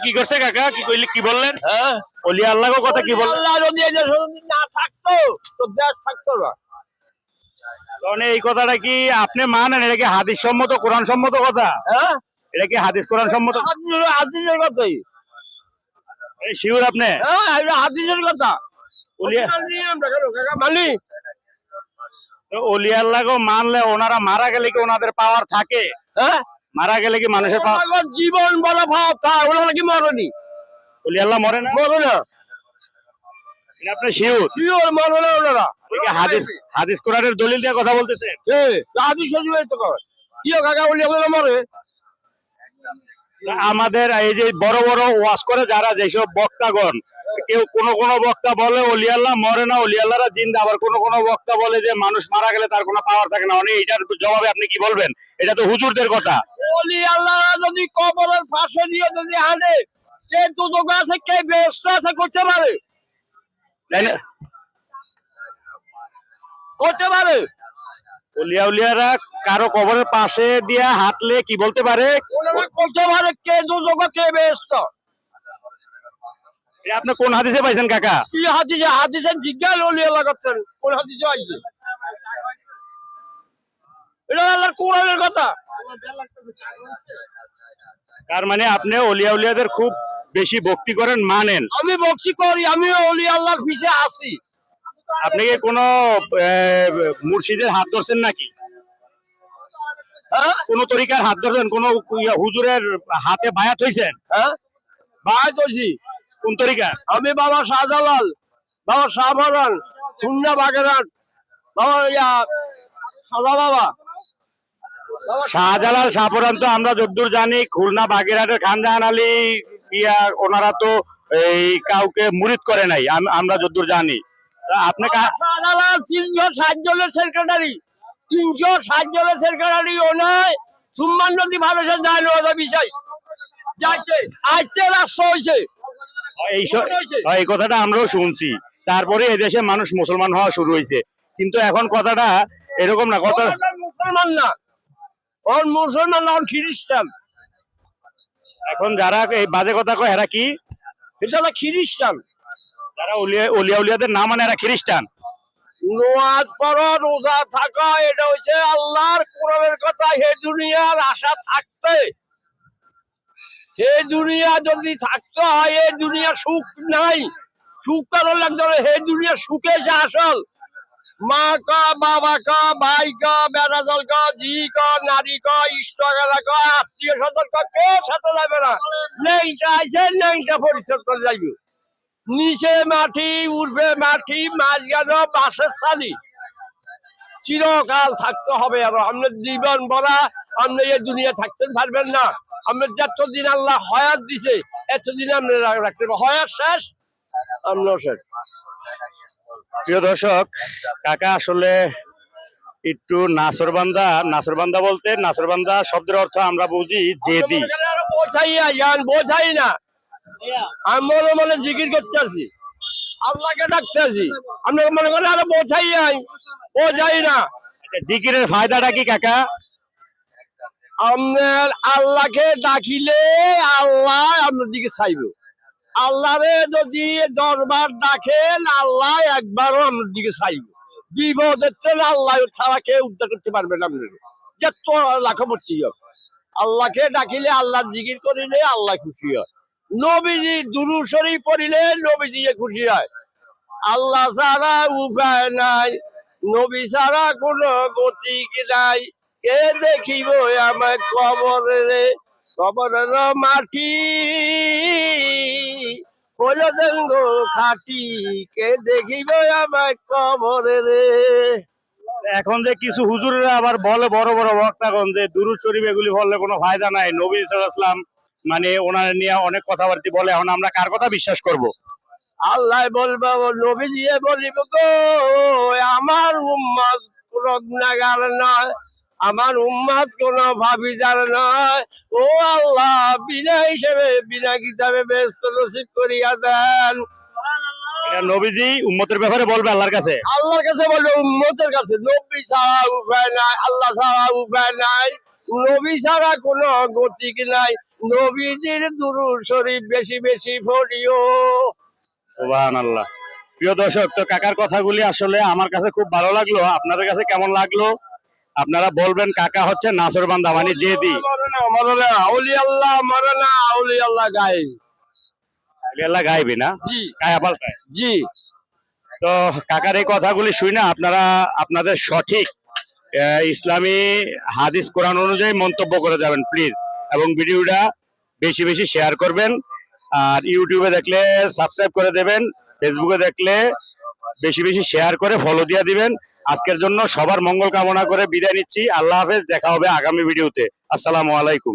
কি করছে কাকা? কি কইলি, কি বললেন? হ্যাঁ, ওলি আল্লাহ কথা কি বললেন? আল্লাহ যদি এই দেশে যদি না থাকতো তো দেশ থাকতো না। মানে এই কথাটা কি আপনি মানেন? এটা কি হাদিস সম্মত, কোরআন সম্মত কথা? হ্যাঁ, এটা কি হাদিস কোরআন সম্মত? হাদিসের কথাই। শিওর আপনি? হ্যাঁ, এটা হাদিসের কথা। ওলি মানি ওলি আল্লাহ মানলে ওনারা মারা গেলে কি ওনাদের পাওয়ার থাকে? হ্যাঁ, মারা গেলে কি মানুষের পাওয়ার? ওনাদের জীবন বড় ভাব থাকে, ওনারা কি মরেনি? ওলি আল্লাহ মরে না? মরে না, এটা আপনি শিওর? কি ওর মরে না ওনারা? হাদিস হাদিস কোরআনের দলিল দিয়ে কথা বলতেছেন? হাদিস শরীফে তো কয় কি কাকা বলি ওনারা মরে। আমাদের এই যে বড় বড় ওয়াজ করে যারা, যেসব বক্তাগণ, কেউ কোন কোন বক্তা বলে ওলি আল্লাহ মরে না, ওলি আল্লাহরা জিন্দা। আবার কোন কোন বক্তা বলে যে মানুষ মারা গেলে তার কোনো পাওয়ার থাকে না। এটার জবাবে আপনি কি বলবেন? এটা তো হুজুরদের কথা। ওলি আল্লাহ যদি কবরের পাশে দিয়ে যদি হাঁটে, কে দুদক আছে, কে ব্যস্ত আছে করতে পারে, তাই না? করতে পারে। ওলিয়া উলিয়ারা কারো কবরের পাশে দিয়ে হাঁটলে কি বলতে পারে? ওনারা করতে পারে, কে দুদক কে ব্যস্ত। আপনি কোন হাদিসে পাইছেন কাকা? কি হাদিসে? হাদিসে জিজ্ঞাসা ওলি আল্লাহ করছেন, কোন হাদিসে আইছে? এটা আল্লাহর কোরআনের কথা। তার মানে আপনি ওলিয়া উলিয়াদের খুব বেশি ভক্তি করেন, মানেন? আমি বক্সি করি, আমি ওলি আল্লাহর পিছে আছি। আপনি কি কোনো মুর্শিদের হাত ধরছেন নাকি? হ্যাঁ, কোন তরিকার হাত ধরছেন? কোন হুজুরের হাতে বায়াত হইছেন? হ্যাঁ, ভাই বলছি কোন তরিকা? আমি বাবা শাহজালাল, বাবা শাহফরান, খুলনা বাগেরহাট, বাবা সাদা বাবা। শাহজালাল, শাহপুরান তো আমরা যদ্দূর জানি খুলনা বাগেরহাটের খানজাহান আলী ওনারা তো এই কাউকে মুরিদ করে নাই, আমরা যদ্দূর জানি। আপনি শাহজালাল 360 জনের সেক্রেটারি, 360 জনের সেক্রেটারি ওনায় সুম্মান নদী ভারতের যায় না, ওদের বিষয় যাইছে আইছে রাষ্ট্র হয়েছে। এই কথাটা আমরাও শুনছি। তারপরে এদেশে মানুষ মুসলমান হওয়া শুরু হয়েছে, কিন্তু এখন কথাটা এরকম না। কথা মুসলমান না, ওর মুসলমান না, ওর খ্রিস্টান। এখন যারা এই বাজে কথা কয় এরা কি? এটা হলো খ্রিস্টান। যারা ওলিয়া উলিয়াদের না মানে এরা খ্রিস্টান। নামাজ পড়া, রোজা থাকা, এটা হচ্ছে আল্লাহর কোরআনের কথা। হে দুনিয়ার আশা থাকতে, হে দুনিয়া যদি থাকতে হয়, এই দুনিয়া সুখ নাই, সুখ কারণ লাগতে হবে। হে দুনিয়া সুখে যে আসল, মা কা, বাবা কা, ভাই কা, বেড়াজাল কা, জি কা, নারী কা, ইষ্টগালা কা, আত্মীয় স্বজন কা, কেউ সাথে যাবে না। লেংটা আছে, লেংটা পরিচয় করে যাইবে। নিচে মাটি, উর্বে মাটি, মাছ গেল বাঁশের ছালি, চিরকাল থাকতে হবে। আর আপনার জীবন ভরা আপনি এই দুনিয়া থাকতে পারবেন না। আপনার যতদিন আল্লাহ হয়াত দিছে এতদিন আপনি রাখতে পারবেন। হয়াত শেষ, আপনার শেষ। প্রিয় দর্শক, কাকা আসলে একটু নাসরবান্দা বলতে, নাসরবান্দা শব্দের অর্থ আমরা বুঝি জেদি। বোঝাই না, আমি মনে মনে জিকির করতে আছি, আল্লাহকে ডাকতে আছি। আপনাকে মনে করেন আরো বোঝাই না। জিকিরের ফায়দাটা কি কাকা? আপনার আল্লাহকে ডাকিলে আল্লাহ আপনার দিকে চাইব। আল্লাহরে যদি দরবার ডাকেন, আল্লাহ একবারও আপনার দিকে চাইব। বিপদের চেয়ে আল্লাহ ছাড়া কেউ উদ্ধার করতে পারবে না। আপনার যত লাখ পড়তে হবে, আল্লাহকে ডাকিলে, আল্লাহ জিকির করিলে আল্লাহ খুশি হয়। নবীজি দুরূদ শরীফ পড়িলে নবীজি খুশি হয়। আল্লাহ ছাড়া উপায় নাই, নবী ছাড়া কোনো গতি নাই। কে দেখিব আমার কবরে, কবরের মাটি হলো দেঙ্গ খাটি, কে দেখিব আমার কবরে রে। এখন যে কিছু হুজুরেরা আবার বলে, বড় বড় বক্তাগণ, যে দুরূদ শরীফ এগুলি বললে কোনো ফায়দা নাই, নবী সাল্লাল্লাহু আলাইহি ওয়াসাল্লাম মানে ওনার নিয়ে অনেক কথাবার্তা বলে। এখন আমরা কার কথা বিশ্বাস করব? আল্লাহ বলবো, নবী দিয়ে বলিব গো আমার উম্মত কোন গুনাহগার নয়, আমার উম্মত কোন ভাবিদার নয়। ও আল্লাহ, বিনা হিসেবে বিনা কিতাবে বেহেশত নসিব করিয়া দেন। এটা নবীজি উম্মতের ব্যাপারে বলবে আল্লাহর কাছে? আল্লাহর কাছে বলবে, উম্মতের কাছে। নবী ছাড়া উপায় নাই, আল্লাহ ছাড়া উপায় নাই, নবী ছাড়া কোনো গতি নাই। নবীজির দুরূদ শরীফ বেশি বেশি পড়িও। সুবহানাল্লাহ। প্রিয় দর্শক, তো কাকার কথাগুলি আসলে আমার কাছে খুব ভালো লাগলো। আপনাদের কাছে কেমন লাগলো আপনারা বলবেন। কাকা হচ্ছে নাসরবান্দা মানে জেদি। মরে না, মরে না, ওলি আল্লাহ মরে না, ওলি আল্লাহ গায়ে। আল্লাহ গাইবে না, জি কায়া পাল্টায়। জি। তো কাকার এই কথাগুলি শুনে আপনারা আপনাদের সঠিক ইসলামী হাদিস কোরআন অনুযায়ী মন্তব্য করে যাবেন প্লিজ, এবং ভিডিওটা বেশি বেশি শেয়ার করবেন। আর ইউটিউবে দেখলে সাবস্ক্রাইব করে দেবেন, ফেসবুকে দেখলে বেশি বেশি শেয়ার করে ফলো দিয়ে দিবেন। আজকের জন্য সবার মঙ্গল কামনা করে বিদায় নিচ্ছি। আল্লাহ হাফেজ, দেখা হবে আগামী ভিডিওতে। আসসালামু আলাইকুম।